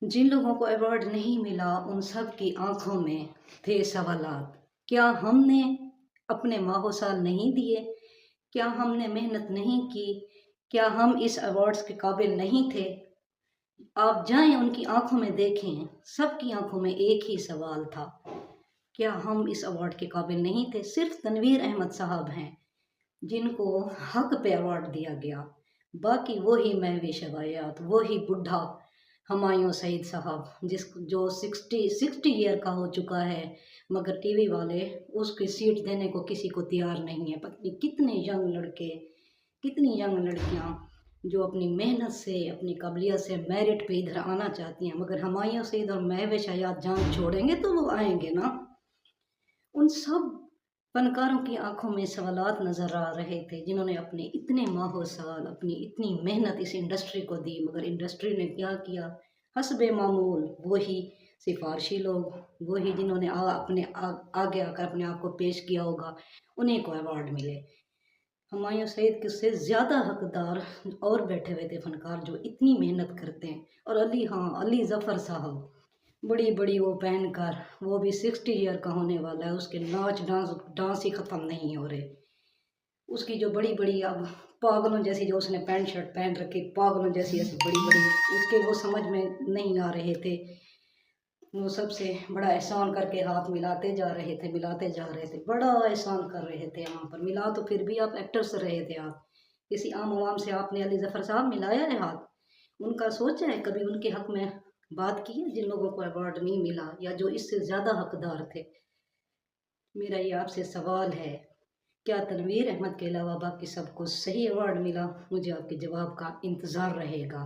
जिन लोगों को अवार्ड नहीं मिला उन सब की आंखों में थे सवालात। क्या हमने अपने माहो साल नहीं दिए? क्या हमने मेहनत नहीं की? क्या हम इस अवार्ड्स के काबिल नहीं थे? आप जाएं उनकी आंखों में देखें, सबकी आंखों में एक ही सवाल था, क्या हम इस अवार्ड के काबिल नहीं थे? सिर्फ तनवीर अहमद साहब हैं जिनको हक पे अवार्ड दिया गया। बाकी वही महवी शवायात, वही बुढ़ा हुमायूं सईद साहब जो 60 ईयर का हो चुका है, मगर टीवी वाले उसकी सीट देने को किसी को तैयार नहीं है। पता नहीं कितने यंग लड़के, कितनी यंग लड़कियां जो अपनी मेहनत से, अपनी काबिलियत से मेरिट पे इधर आना चाहती हैं, मगर हुमायूं सईद और महवी शवायात जान छोड़ेंगे तो वो आएंगे ना। उन सब फनकारों की आंखों में सवालात नजर आ रहे थे जिन्होंने अपने इतने माहो साल, अपनी इतनी मेहनत इस इंडस्ट्री को दी, मगर इंडस्ट्री ने क्या किया? हसबे मामूल वही सिफारशी लोग, वही जिन्होंने आगे आकर अपने आप को पेश किया होगा, उन्हीं को अवार्ड मिले। हुमायूं सईद के से ज़्यादा हकदार और बैठे हुए थे फनकार जो इतनी मेहनत करते हैं। और अली, हाँ, अली ज़फ़र साहब, बड़ी बड़ी वो पहन कर, वो भी 60 ईयर का होने वाला है, उसके नाच डांस ही ख़त्म नहीं हो रहे। उसकी जो बड़ी बड़ी अब पागलों जैसी जो उसने पैंट शर्ट पहन रखी, पागलों जैसी ऐसी बड़ी बड़ी, उसके वो समझ में नहीं आ रहे थे। वो सबसे बड़ा एहसान करके हाथ मिलाते जा रहे थे, मिलाते जा रहे थे, बड़ा एहसान कर रहे थे वहाँ पर। मिला तो फिर भी आप एक्टर से रहे थे, आप किसी आम आवाम से आपने अली ज़फ़र साहब मिलाया है हाथ? उनका सोचा है कभी? उनके हक में बात की है जिन लोगों को अवार्ड नहीं मिला या जो इससे ज़्यादा हकदार थे? मेरा ये आपसे सवाल है, क्या तनवीर अहमद के अलावा बाकी सबको सही अवार्ड मिला? मुझे आपके जवाब का इंतज़ार रहेगा।